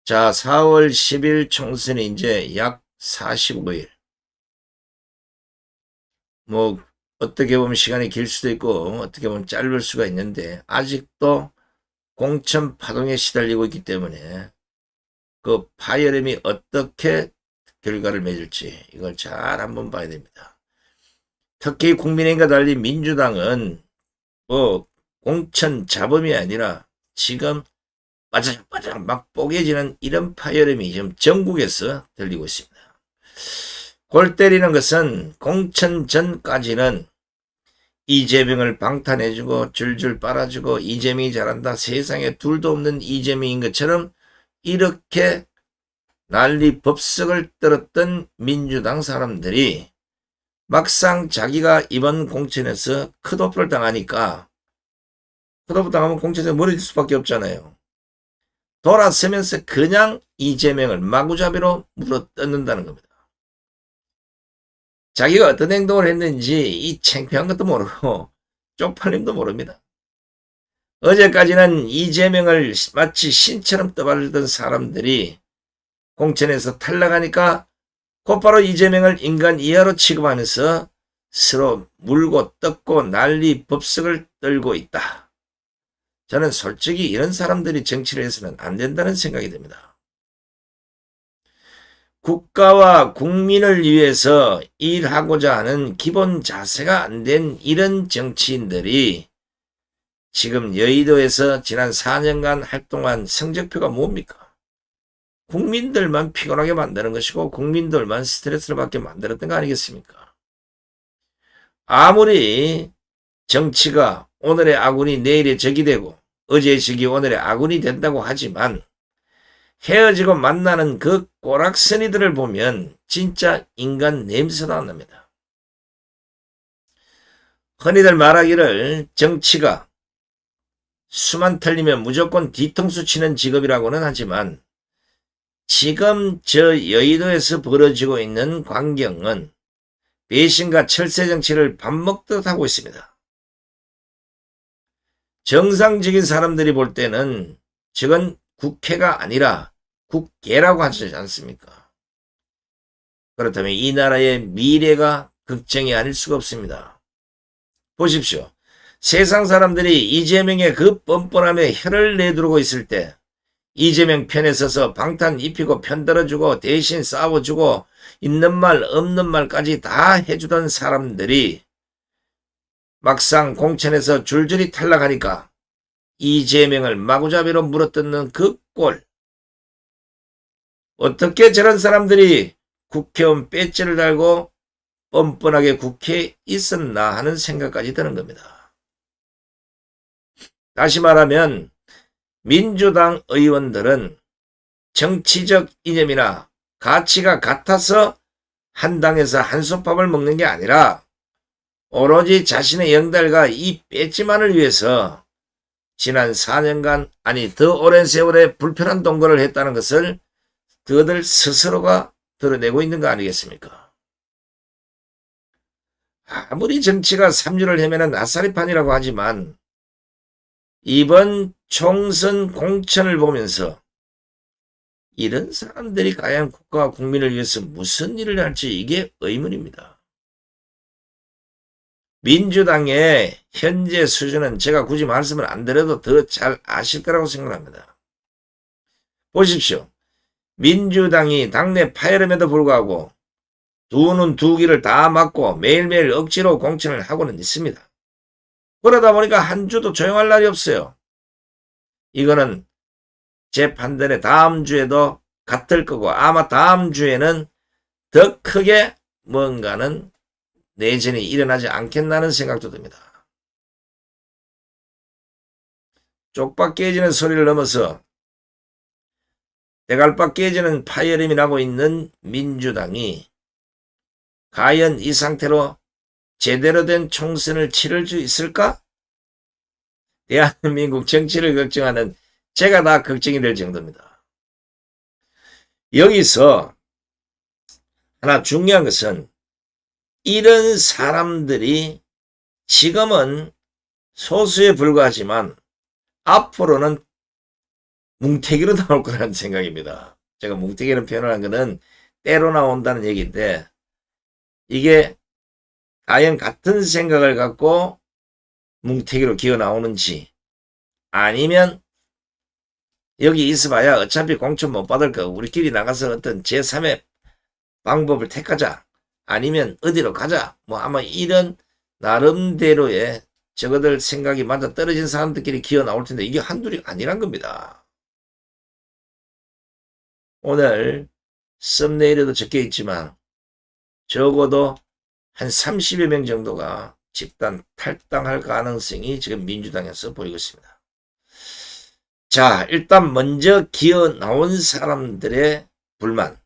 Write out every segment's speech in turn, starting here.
자, 4월 10일 총선이 이제 약 45일. 뭐, 어떻게 보면 시간이 길 수도 있고, 어떻게 보면 짧을 수가 있는데, 아직도 공천 파동에 시달리고 있기 때문에, 그 파열음이 어떻게 결과를 맺을지, 이걸 잘 한번 봐야 됩니다. 특히 국민의힘과 달리 민주당은, 공천 잡음이 아니라, 지금 바짝바짝 막 뽀개지는 이런 파열음이 지금 전국에서 들리고 있습니다. 골 때리는 것은 공천 전까지는 이재명을 방탄해주고 줄줄 빨아주고 이재명이 잘한다, 세상에 둘도 없는 이재명인 것처럼 이렇게 난리 법석을 떨었던 민주당 사람들이 막상 자기가 이번 공천에서 컷오프를 당하니까, 컷오프 당하면 공천에서 멀어질 수밖에 없잖아요. 돌아서면서 그냥 이재명을 마구잡이로 물어뜯는다는 겁니다. 자기가 어떤 행동을 했는지 이 창피한 것도 모르고 쪽팔림도 모릅니다. 어제까지는 이재명을 마치 신처럼 떠받들던 사람들이 공천에서 탈락하니까 곧바로 이재명을 인간 이하로 취급하면서 서로 물고 뜯고 난리 법석을 떨고 있다. 저는 솔직히 이런 사람들이 정치를 해서는 안 된다는 생각이 듭니다. 국가와 국민을 위해서 일하고자 하는 기본 자세가 안 된 이런 정치인들이 지금 여의도에서 지난 4년간 활동한 성적표가 뭡니까? 국민들만 피곤하게 만드는 것이고 국민들만 스트레스를 받게 만들었던 거 아니겠습니까? 아무리 정치가 오늘의 아군이 내일의 적이 되고 어제의 적이 오늘의 아군이 된다고 하지만 헤어지고 만나는 그 꼬락서니들을 보면 진짜 인간 냄새도 안 납니다. 흔히들 말하기를 정치가 수만 털리면 무조건 뒤통수 치는 직업이라고는 하지만 지금 저 여의도에서 벌어지고 있는 광경은 배신과 철새 정치를 밥 먹듯 하고 있습니다. 정상적인 사람들이 볼 때는 저건 국회가 아니라 국계라고 하지 않습니까? 그렇다면 이 나라의 미래가 걱정이 아닐 수가 없습니다. 보십시오. 세상 사람들이 이재명의 그 뻔뻔함에 혀를 내두르고 있을 때 이재명 편에 서서 방탄 입히고 편들어주고 대신 싸워주고 있는 말 없는 말까지 다 해주던 사람들이 막상 공천에서 줄줄이 탈락하니까 이재명을 마구잡이로 물어뜯는 그 꼴. 어떻게 저런 사람들이 국회의원 배지를 달고 뻔뻔하게 국회에 있었나 하는 생각까지 드는 겁니다. 다시 말하면 민주당 의원들은 정치적 이념이나 가치가 같아서 한 당에서 한솥밥을 먹는 게 아니라 오로지 자신의 영달과 이 배지만을 위해서 지난 4년간 아니 더 오랜 세월에 불편한 동거를 했다는 것을 그들 스스로가 드러내고 있는 거 아니겠습니까? 아무리 정치가 3주를 헤매는 아싸리판이라고 하지만 이번 총선 공천을 보면서 이런 사람들이 과연 국가와 국민을 위해서 무슨 일을 할지 이게 의문입니다. 민주당의 현재 수준은 제가 굳이 말씀을 안 드려도 더 잘 아실 거라고 생각합니다. 보십시오. 민주당이 당내 파열음에도 불구하고 두 눈 두 귀를 다 막고 매일매일 억지로 공천을 하고는 있습니다. 그러다 보니까 한 주도 조용할 날이 없어요. 이거는 제 판단에 다음 주에도 같을 거고 아마 다음 주에는 더 크게 뭔가는 내전이 일어나지 않겠나는 생각도 듭니다. 쪽박 깨지는 소리를 넘어서 대갈박 깨지는 파열음이 나고 있는 민주당이 과연 이 상태로 제대로 된 총선을 치를 수 있을까? 대한민국 정치를 걱정하는 제가 다 걱정이 될 정도입니다. 여기서 하나 중요한 것은 이런 사람들이 지금은 소수에 불과하지만 앞으로는 뭉태기로 나올 거라는 생각입니다. 제가 뭉태기라는 표현을 한 거는 때로 나온다는 얘기인데, 이게 과연 같은 생각을 갖고 뭉태기로 기어 나오는지, 아니면 여기 있어봐야 어차피 공천 못 받을 거 우리끼리 나가서 어떤 제3의 방법을 택하자, 아니면 어디로 가자, 뭐 아마 이런 나름대로의 저거들 생각이 맞아 떨어진 사람들끼리 기어 나올 텐데, 이게 한둘이 아니란 겁니다. 오늘 썸네일에도 적혀 있지만 적어도 한 30여 명 정도가 집단 탈당할 가능성이 지금 민주당에서 보이고 있습니다. 자, 일단 먼저 기어 나온 사람들의 불만,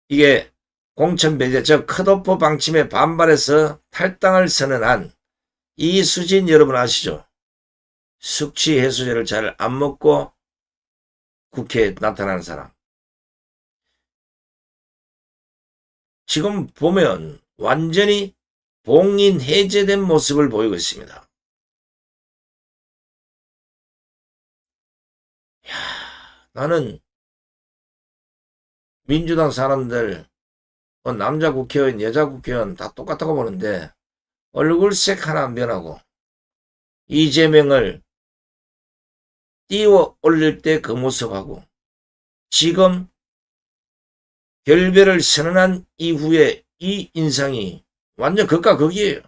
이게 공천 배제, 즉 컷오프 방침에 반발해서 탈당을 선언한 이수진, 여러분 아시죠? 숙취 해소제를 잘 안 먹고 국회에 나타나는 사람. 지금 보면 완전히 봉인 해제된 모습을 보이고 있습니다. 야, 나는 민주당 사람들, 남자 국회의원, 여자 국회의원 다 똑같다고 보는데, 얼굴색 하나 안 변하고 이재명을 띄워 올릴 때 그 모습하고 지금 결별을 선언한 이후에 이 인상이 완전 극과 극이에요.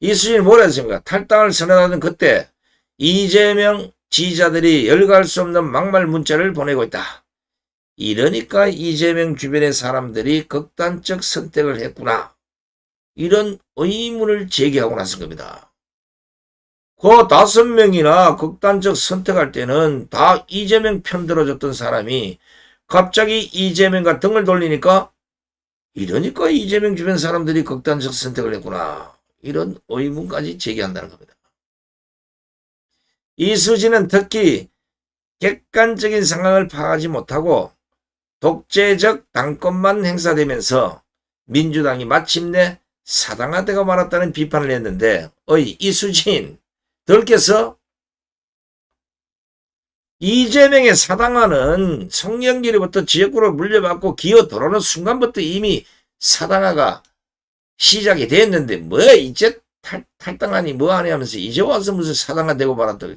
이수진이 뭐라 했습니까? 탈당을 선언하던 그때 이재명 지지자들이 열갈 수 없는 막말 문자를 보내고 있다. 이러니까 이재명 주변의 사람들이 극단적 선택을 했구나. 이런 의문을 제기하고 나선 겁니다. 그 5명이나 극단적 선택할 때는 다 이재명 편 들어줬던 사람이 갑자기 이재명과 등을 돌리니까, 이러니까 이재명 주변 사람들이 극단적 선택을 했구나. 이런 의문까지 제기한다는 겁니다. 이수진은 특히 객관적인 상황을 파악하지 못하고 독재적 당권만 행사되면서 민주당이 마침내 사당화되고 말았다는 비판을 했는데, 이수진 덜께서 이재명의 사당화는 송영길로부터 지역구로 물려받고 기어 들어오는 순간부터 이미 사당화가 시작이 됐는데, 뭐야 이제 탈당하니 뭐하니 하면서 이제 와서 무슨 사당화 되고 말았다.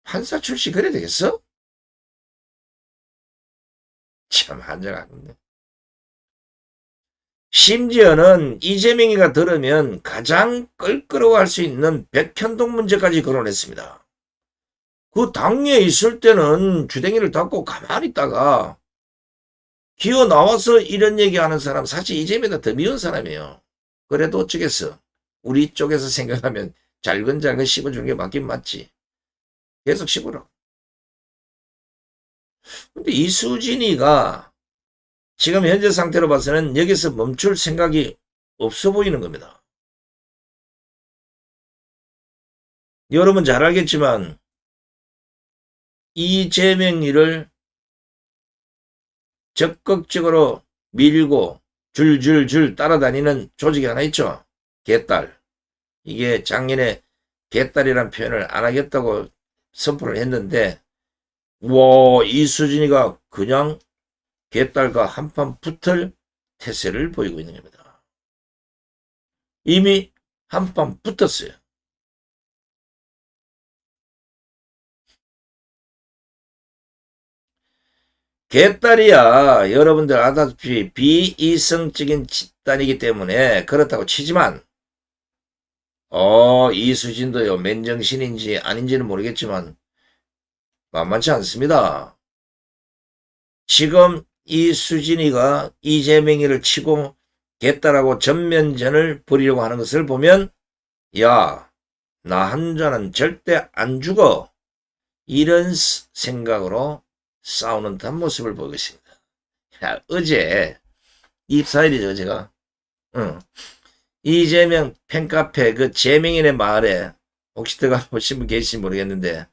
판사 출시 그래 되겠어? 참 한장하겠네. 심지어는 이재명이가 들으면 가장 껄끄러워할 수 있는 백현동 문제까지 거론했습니다. 그 당내에 있을 때는 주댕이를 닫고 가만히 있다가 기어 나와서 이런 얘기하는 사람, 사실 이재명보다 더 미운 사람이에요. 그래도 어쩌겠어. 우리 쪽에서 생각하면 잘근잘근 씹어주는 게 맞긴 맞지. 계속 씹으라고. 근데 이수진이가 지금 현재 상태로 봐서는 여기서 멈출 생각이 없어 보이는 겁니다. 여러분 잘 알겠지만 이재명이를 적극적으로 밀고 줄줄줄 따라다니는 조직이 하나 있죠. 개딸. 이게 작년에 개딸이란 표현을 안 하겠다고 선포를 했는데, 와, 이수진이가 그냥 개딸과 한판 붙을 태세를 보이고 있는 겁니다. 이미 한판 붙었어요. 개딸이야 여러분들 아다시피 비이성적인 집단이기 때문에 그렇다고 치지만, 이수진도요, 맨정신인지 아닌지는 모르겠지만 만만치 않습니다. 지금 이수진이가 이재명이를 치고 개딸하고 전면전을 벌이려고 하는 것을 보면, 야, 나 한자는 절대 안 죽어, 이런 생각으로 싸우는 듯한 모습을 보고 있습니다. 야, 어제 24일이죠 제가 이재명 팬카페 그 재명인의 마을에 혹시 들어가 보신 분 계신지 모르겠는데,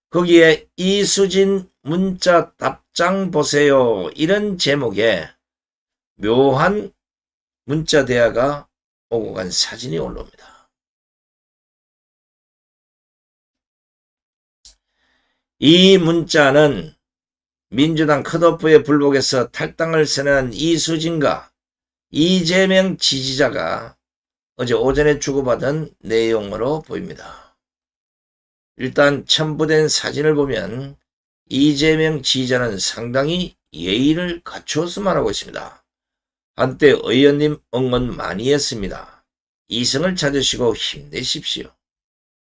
거기에 이수진 문자 답장 보세요, 이런 제목의 묘한 문자 대화가 오고 간 사진이 올라옵니다. 이 문자는 민주당 컷오프에 불복해서 탈당을 선언한 이수진과 이재명 지지자가 어제 오전에 주고받은 내용으로 보입니다. 일단 첨부된 사진을 보면 이재명 지지자는 상당히 예의를 갖추어서 말하고 있습니다. 한때 의원님 응원 많이 했습니다. 이승을 찾으시고 힘내십시오.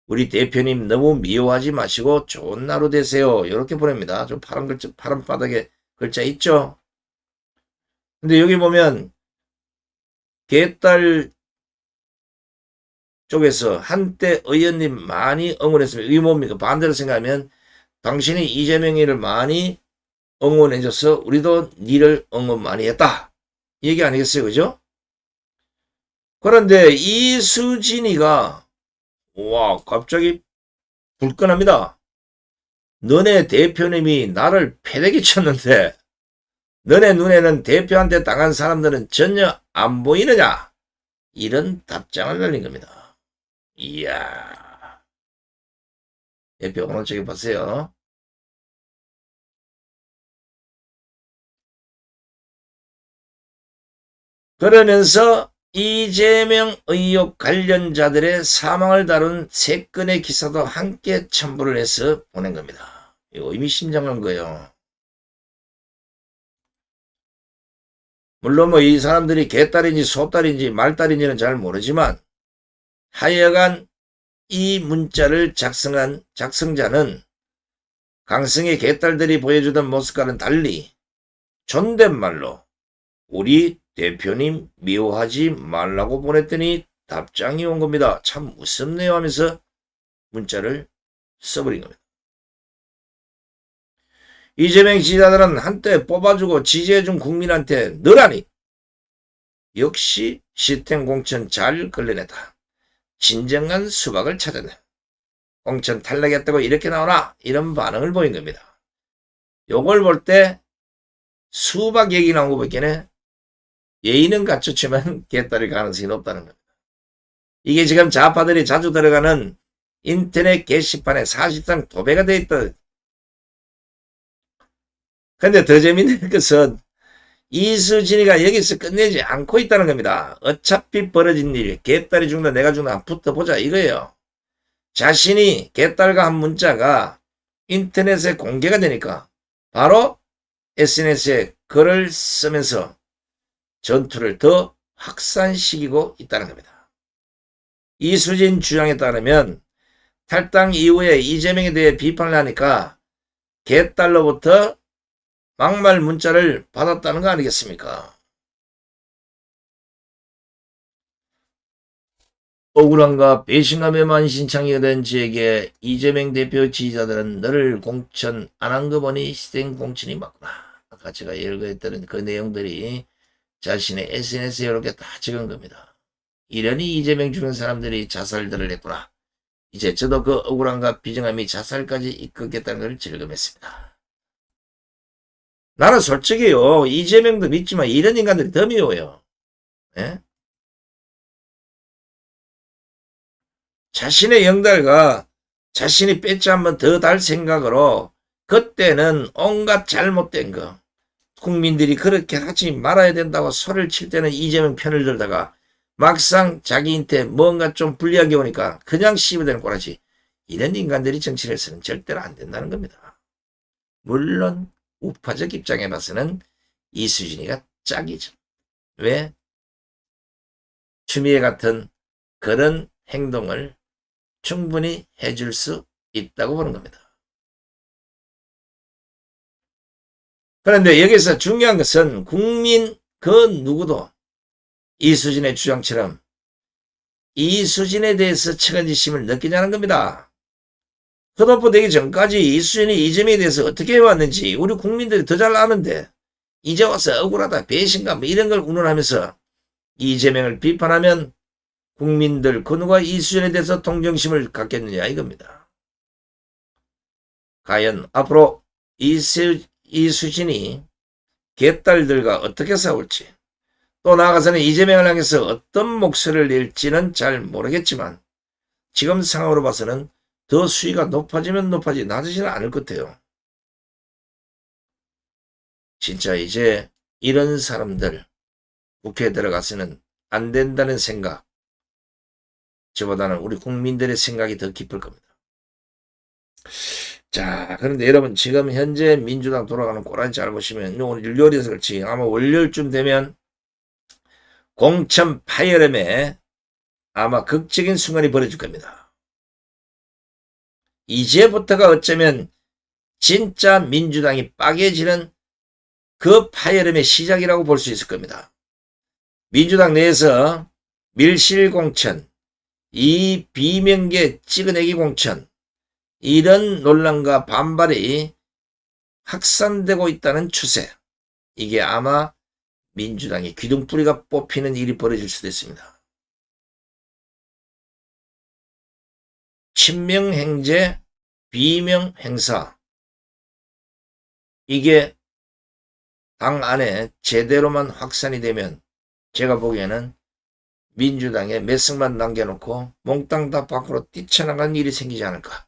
우리 대표님 너무 미워하지 마시고 좋은 하루 되세요. 이렇게 보냅니다. 좀 파란 바닥에 글자 있죠? 근데 여기 보면 개딸 쪽에서 한때 의원님 많이 응원했습니다. 이게 뭡니까? 반대로 생각하면 당신이 이재명이를 많이 응원해줘서 우리도 니를 응원 많이 했다. 이 얘기 아니겠어요? 그죠? 그런데 이수진이가 와 갑자기 불끈합니다. 너네 대표님이 나를 패대기 쳤는데 너네 눈에는 대표한테 당한 사람들은 전혀 안 보이느냐? 이런 답장을 날린 겁니다. 이야. 대표 오늘 저기 보세요. 그러면서 이재명 의혹 관련자들의 사망을 다룬 3건의 기사도 함께 첨부를 해서 보낸 겁니다. 이거 의미심장한 거예요. 물론 뭐 이 사람들이 개딸인지 소딸인지 말딸인지는 잘 모르지만 하여간 이 문자를 작성한 작성자는 강성의 개딸들이 보여주던 모습과는 달리 존댓말로 우리 대표님 미워하지 말라고 보냈더니 답장이 온 겁니다. 참 무섭네요 하면서 문자를 써버린 겁니다. 이재명 지지자들은 한때 뽑아주고 지지해준 국민한테 너라니 역시 시스템 공천 잘 걸려냈다. 진정한 수박을 찾았네. 공천 탈락했다고 이렇게 나오나? 이런 반응을 보인 겁니다. 요걸 볼 때 수박 얘기 나온 거 보기에는 예의는 갖췄지만 개딸일 가능성이 높다는 겁니다. 이게 지금 좌파들이 자주 들어가는 인터넷 게시판에 사실상 도배가 되어 있다. 근데 더 재밌는 것은 이수진이가 여기서 끝내지 않고 있다는 겁니다. 어차피 벌어진 일, 개딸이 죽나 내가 죽나 붙어보자 이거예요. 자신이 개딸과 한 문자가 인터넷에 공개가 되니까 바로 SNS에 글을 쓰면서 전투를 더 확산시키고 있다는 겁니다. 이수진 주장에 따르면 탈당 이후에 이재명에 대해 비판을 하니까 개딸로부터 막말 문자를 받았다는 거 아니겠습니까? 억울함과 배신감에 만신창이가 된 지에게 이재명 대표 지지자들은 너를 공천 안 한 거 보니 희생 공천이 맞구나. 아까 제가 읽었던 그 내용들이 자신의 SNS에 이렇게 다 적은 겁니다. 이러니 이재명 주변 사람들이 자살들을 했구나. 이제 저도 그 억울함과 비정함이 자살까지 이끌겠다는 걸 즐거움했습니다. 나는 솔직히요. 이재명도 믿지만 이런 인간들이 더 미워요. 예? 자신의 영달과 자신이 배지 한번 더 달 생각으로 그때는 온갖 잘못된 거 국민들이 그렇게 하지 말아야 된다고 소리를 칠 때는 이재명 편을 들다가 막상 자기한테 뭔가 좀 불리한 게 오니까 그냥 씹어대는 꼬라지. 이런 인간들이 정치를 해서는 절대로 안 된다는 겁니다. 물론 우파적 입장에 봐서는 이수진이가 짝이죠. 왜? 추미애 같은 그런 행동을 충분히 해줄 수 있다고 보는 겁니다. 그런데 여기서 중요한 것은 국민 그 누구도 이수진의 주장처럼 이수진에 대해서 책임지심을 느끼냐는 겁니다. 컷오프 되기 전까지 이수진이 이재명에 대해서 어떻게 해왔는지 우리 국민들이 더 잘 아는데 이제 와서 억울하다 배신감 뭐 이런 걸 운운하면서 이재명을 비판하면 국민들 그 누가 이수진에 대해서 동정심을 갖겠느냐 이겁니다. 과연 앞으로 이수진이 개딸들과 어떻게 싸울지 또 나아가서는 이재명을 향해서 어떤 목소리를 낼지는 잘 모르겠지만 지금 상황으로 봐서는 더 수위가 높아지면 높아지 낮아지는 않을 것 같아요. 진짜 이제 이런 사람들 국회에 들어가서는 안 된다는 생각, 저보다는 우리 국민들의 생각이 더 깊을 겁니다. 자, 그런데 여러분 지금 현재 민주당 돌아가는 꼬라지 잘 보시면 오늘 일요일에서 그렇지 아마 월요일쯤 되면 공천 파열음에 아마 극적인 순간이 벌어질 겁니다. 이제부터가 어쩌면 진짜 민주당이 빠개지는 그 파열음의 시작이라고 볼 수 있을 겁니다. 민주당 내에서 밀실공천, 이 비명계 찍어내기 공천, 이런 논란과 반발이 확산되고 있다는 추세, 이게 아마 민주당의 기둥뿌리가 뽑히는 일이 벌어질 수도 있습니다. 친명행제, 비명행사, 이게 당 안에 제대로만 확산이 되면 제가 보기에는 민주당에 몇 석만 남겨놓고 몽땅 다 밖으로 뛰쳐나가는 일이 생기지 않을까.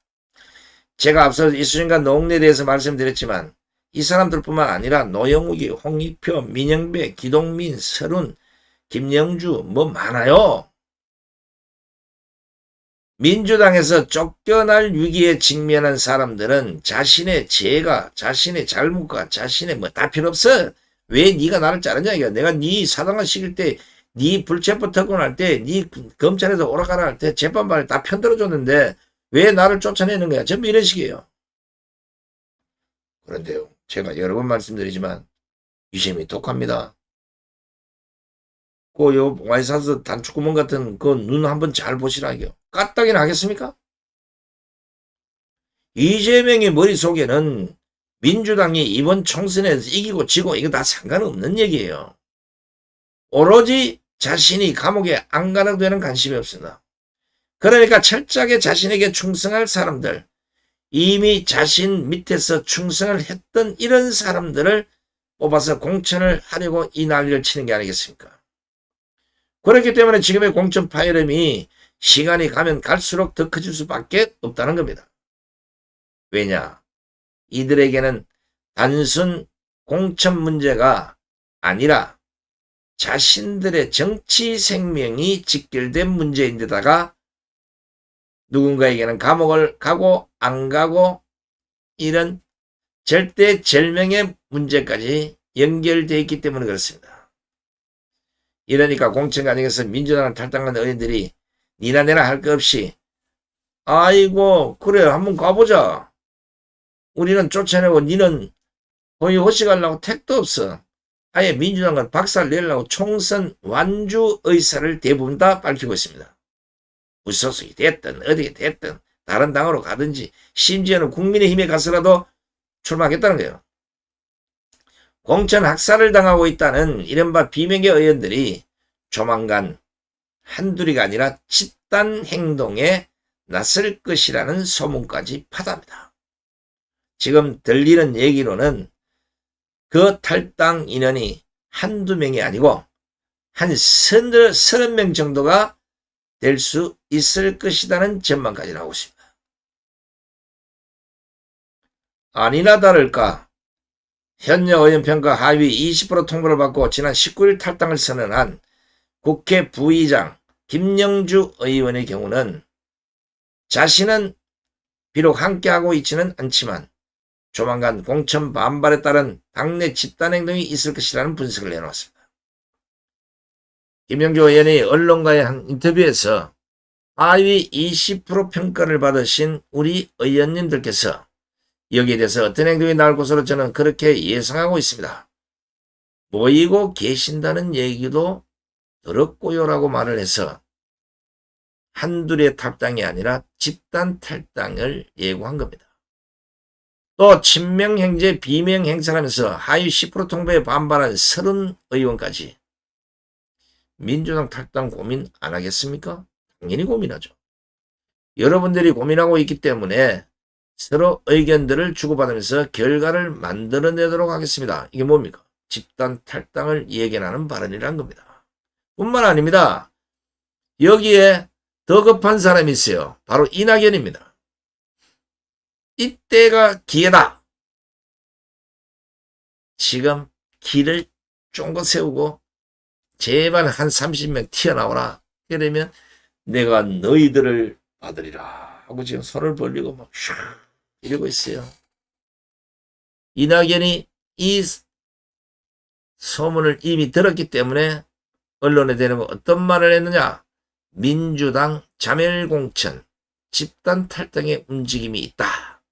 제가 앞서 이수진과 노웅래에 대해서 말씀드렸지만 이 사람들뿐만 아니라 노영욱이, 홍익표, 민영배, 기동민, 설훈, 김영주 뭐 많아요. 민주당에서 쫓겨날 위기에 직면한 사람들은 자신의 죄가, 자신의 잘못과 자신의 뭐 다 필요 없어. 왜 네가 나를 자르냐 이거. 내가 네 사당을 시킬 때, 네 불체포 특권할 때, 네 검찰에서 오락가락 할 때 재판반을 다 편들어줬는데 왜 나를 쫓아내는 거야. 전부 이런 식이에요. 그런데요, 제가 여러 번 말씀드리지만 유심히 독합니다. 요 와이사스 단축구멍 같은 그 눈 한번 잘 보시라고요. 까딱이나 하겠습니까? 이재명의 머릿속에는 민주당이 이번 총선에서 이기고 지고 이거 다 상관없는 얘기예요. 오로지 자신이 감옥에 안 가도 되는 관심이 없습니다. 그러니까 철저하게 자신에게 충성할 사람들, 이미 자신 밑에서 충성을 했던 이런 사람들을 뽑아서 공천을 하려고 이 난리를 치는 게 아니겠습니까? 그렇기 때문에 지금의 공천 파열음이 시간이 가면 갈수록 더 커질 수밖에 없다는 겁니다. 왜냐? 이들에게는 단순 공천 문제가 아니라 자신들의 정치 생명이 직결된 문제인데다가 누군가에게는 감옥을 가고 안 가고 이런 절대절명의 문제까지 연결되어 있기 때문에 그렇습니다. 이러니까 공천 과정에서 민주당을 탈당한 의원들이 니나 내나 할 것 없이 아이고 그래 한번 가보자. 우리는 쫓아내고 니는 거의 호식하려고 택도 없어. 아예 민주당은 박살 내려고 총선 완주 의사를 대부분 다 밝히고 있습니다. 무소속이 됐든 어디에 됐든 다른 당으로 가든지 심지어는 국민의힘에 가서라도 출마하겠다는 거예요. 공천 학살을 당하고 있다는 이른바 비명계 의원들이 조만간 한둘이가 아니라 집단 행동에 나설 것이라는 소문까지 파다합니다. 지금 들리는 얘기로는 그 탈당 인원이 한두 명이 아니고 한 30명 정도가 될 수 있을 것이라는 전망까지 나오고 있습니다. 아니나 다를까 현역 의원평가 하위 20% 통보를 받고 지난 19일 탈당을 선언한 국회 부의장 김영주 의원의 경우는 자신은 비록 함께하고 있지는 않지만 조만간 공천 반발에 따른 당내 집단행동이 있을 것이라는 분석을 내놓았습니다. 김영주 의원이 언론과의 한 인터뷰에서 하위 20% 평가를 받으신 우리 의원님들께서 여기에 대해서 어떤 행동이 나올 것으로 저는 그렇게 예상하고 있습니다. 모이고 계신다는 얘기도 들었고요라고 말을 해서 한둘의 탈당이 아니라 집단 탈당을 예고한 겁니다. 또 친명행제 비명행사라면서 하위 10% 통보에 반발한 30 의원까지 민주당 탈당 고민 안 하겠습니까? 당연히 고민하죠. 여러분들이 고민하고 있기 때문에 서로 의견들을 주고받으면서 결과를 만들어내도록 하겠습니다. 이게 뭡니까? 집단 탈당을 예견하는 발언이라는 겁니다. 뿐만 아닙니다. 여기에 더 급한 사람이 있어요. 바로 이낙연입니다. 이때가 기회다. 지금 길을 쫑긋 세우고 제발 한 30명 튀어나오라. 이러면 내가 너희들을 받으리라 하고 지금 손을 벌리고 막 이러고 있어요. 이낙연이 이 소문을 이미 들었기 때문에 언론에 대놓고 어떤 말을 했느냐. 민주당 자멸공천, 집단 탈당의 움직임이 있다.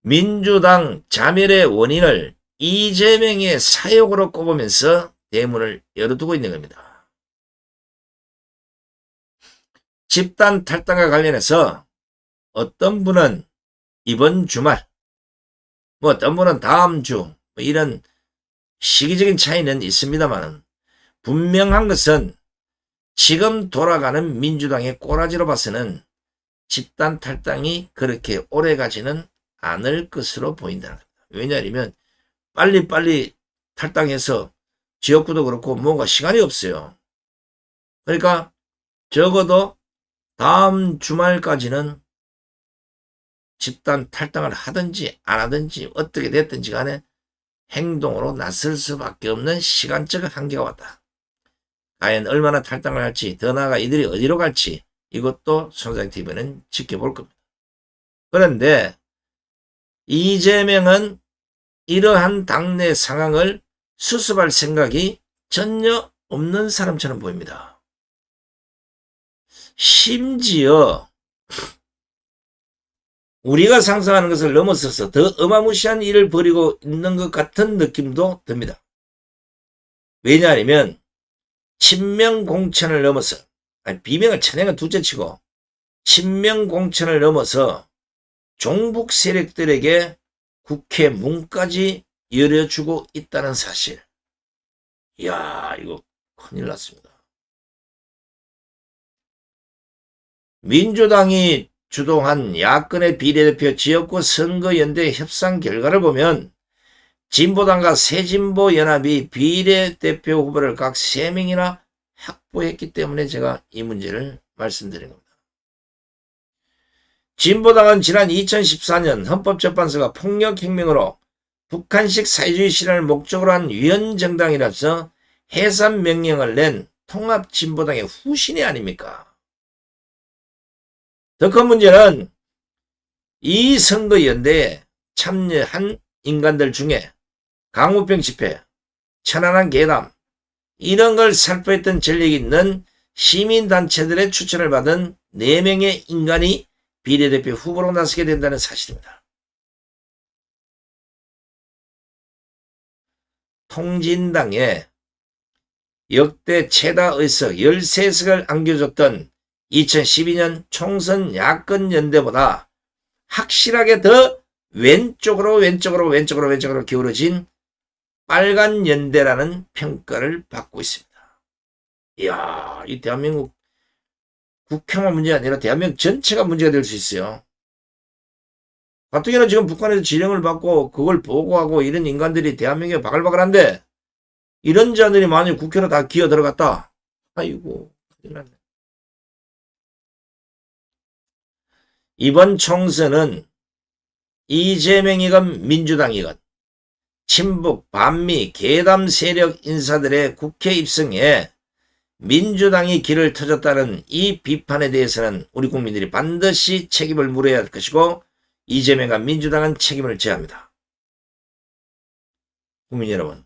민주당 자멸의 원인을 이재명의 사역으로 꼽으면서 대문을 열어두고 있는 겁니다. 집단 탈당과 관련해서 어떤 분은 이번 주말, 어떤 분은 다음 주, 이런 시기적인 차이는 있습니다만 분명한 것은 지금 돌아가는 민주당의 꼬라지로 봐서는 집단 탈당이 그렇게 오래가지는 않을 것으로 보인다는 겁니다. 왜냐하면 빨리빨리 탈당해서 지역구도 그렇고 뭔가 시간이 없어요. 그러니까 적어도 다음 주말까지는 집단 탈당을 하든지 안 하든지 어떻게 됐든지 간에 행동으로 나설 수밖에 없는 시간적 한계가 왔다. 과연 얼마나 탈당을 할지, 더 나아가 이들이 어디로 갈지 이것도 손상TV는 지켜볼 겁니다. 그런데 이재명은 이러한 당내 상황을 수습할 생각이 전혀 없는 사람처럼 보입니다. 심지어 우리가 상상하는 것을 넘어서서 더 어마무시한 일을 벌이고 있는 것 같은 느낌도 듭니다. 왜냐하면 친명공천을 넘어서, 비명을 쳐낸 건 둘째치고 친명공천을 넘어서 종북 세력들에게 국회 문까지 열어주고 있다는 사실. 이야, 이거 큰일 났습니다. 민주당이 주도한 야권의 비례대표 지역구 선거연대 협상 결과를 보면 진보당과 새진보연합이 비례대표 후보를 각 3명이나 확보했기 때문에 제가 이 문제를 말씀드린 겁니다. 진보당은 지난 2014년 헌법재판소가 폭력혁명으로 북한식 사회주의 실현을 목적으로 한 위헌정당이라서 해산 명령을 낸 통합진보당의 후신이 아닙니까? 더 큰 문제는 이 선거연대에 참여한 인간들 중에 강우병 집회, 천안함 계담 이런 걸 살포했던 전력이 있는 시민단체들의 추천을 받은 4명의 인간이 비례대표 후보로 나서게 된다는 사실입니다. 통진당에 역대 최다 의석 13석을 안겨줬던 2012년 총선 야권연대보다 확실하게 더 왼쪽으로 기울어진 빨간연대라는 평가를 받고 있습니다. 이야, 이 대한민국 국회만 문제가 아니라 대한민국 전체가 문제가 될 수 있어요. 가뜩이나 지금 북한에서 지령을 받고 그걸 보고하고 이런 인간들이 대한민국에 바글바글한데 이런 자들이 만약 국회로 다 기어 들어갔다. 아이고, 큰일 났네. 이번 총선은 이재명이건 민주당이건 친북, 반미, 계담 세력 인사들의 국회 입성에 민주당이 길을 터졌다는 이 비판에 대해서는 우리 국민들이 반드시 책임을 물어야 할 것이고 이재명과 민주당은 책임을 져야 합니다. 국민 여러분,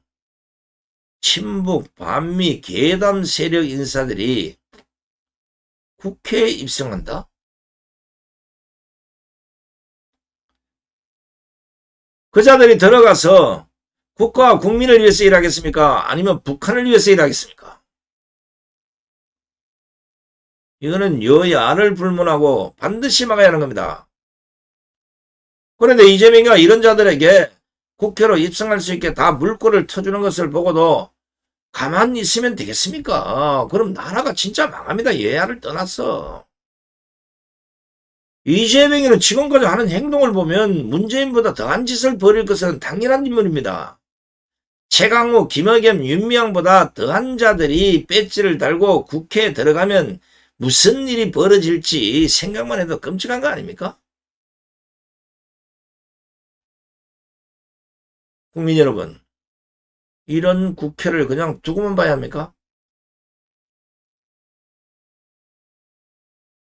친북, 반미, 계담 세력 인사들이 국회에 입성한다? 그 자들이 들어가서 국가와 국민을 위해서 일하겠습니까? 아니면 북한을 위해서 일하겠습니까? 이거는 여야를 불문하고 반드시 막아야 하는 겁니다. 그런데 이재명이가 이런 자들에게 국회로 입성할 수 있게 다 물꼬를 터주는 것을 보고도 가만히 있으면 되겠습니까? 그럼 나라가 진짜 망합니다. 여야를 떠났어. 이재명이는 지금까지 하는 행동을 보면 문재인보다 더한 짓을 벌일 것은 당연한 인물입니다. 최강욱, 김의겸, 윤미향보다 더한 자들이 배지를 달고 국회에 들어가면 무슨 일이 벌어질지 생각만 해도 끔찍한 거 아닙니까? 국민 여러분, 이런 국회를 그냥 두고만 봐야 합니까?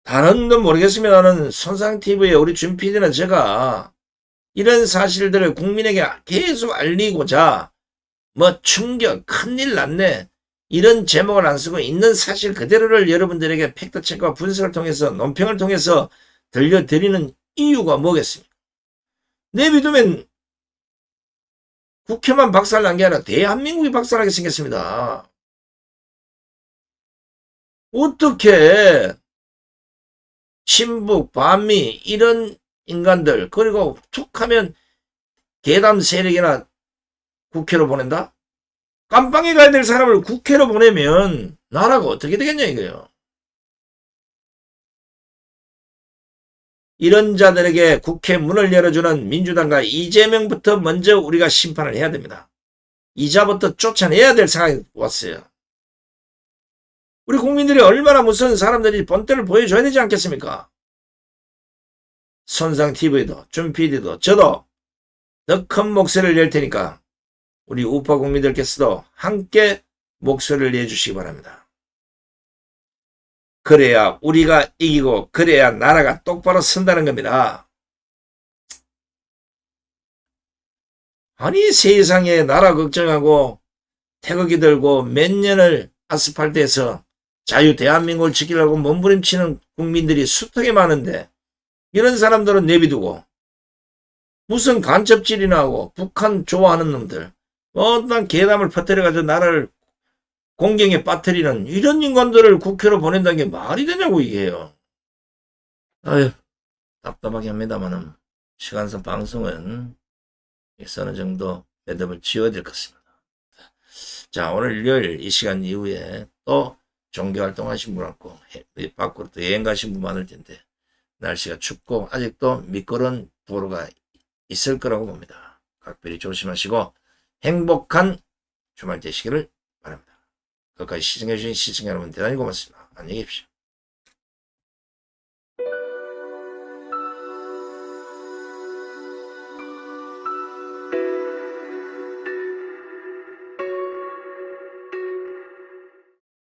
다른 건 모르겠습니다는 손상TV의 우리 준 PD는 제가 이런 사실들을 국민에게 계속 알리고자 뭐 충격, 큰일 났네, 이런 제목을 안 쓰고 있는 사실 그대로를 여러분들에게 팩트체크와 분석을 통해서 논평을 통해서 들려드리는 이유가 뭐겠습니까? 내비두면 국회만 박살난 게 아니라 대한민국이 박살나게 생겼습니다. 어떻게 친북, 반미 이런 인간들, 그리고 툭 하면 괴담 세력이나 국회로 보낸다? 깜빵에 가야 될 사람을 국회로 보내면 나라가 어떻게 되겠냐 이거예요. 이런 자들에게 국회 문을 열어주는 민주당과 이재명부터 먼저 우리가 심판을 해야 됩니다. 이자부터 쫓아내야 될 상황이 왔어요. 우리 국민들이 얼마나 무서운 사람들이 본때를 보여줘야 되지 않겠습니까? 손상TV도 준 PD도 저도 더 큰 목소리를 낼 테니까 우리 우파 국민들께서도 함께 목소리를 내주시기 바랍니다. 그래야 우리가 이기고 그래야 나라가 똑바로 선다는 겁니다. 아니 세상에 나라 걱정하고 태극기 들고 몇 년을 아스팔트에서 자유 대한민국을 지키려고 몸부림치는 국민들이 수턱에 많은데 이런 사람들은 내비두고 무슨 간첩질이나 하고 북한 좋아하는 놈들 어떤 괴담을 퍼뜨려가지고 나라를 공경에 빠뜨리는 이런 인간들을 국회로 보낸다는 게 말이 되냐고 이게요. 아유 답답하게 합니다만은 시간선 방송은 어느 정도 매듭을 지어야 될 것 같습니다. 자 오늘 일요일 이 시간 이후에 또 종교활동 하신 분 없고 밖으로 또 여행 가신 분 많을 텐데 날씨가 춥고 아직도 미끄러운 도로가 있을 거라고 봅니다. 각별히 조심하시고 행복한 주말 되시기를 바랍니다. 끝까지 시청해주신 시청자 여러분 대단히 고맙습니다. 안녕히 계십시오.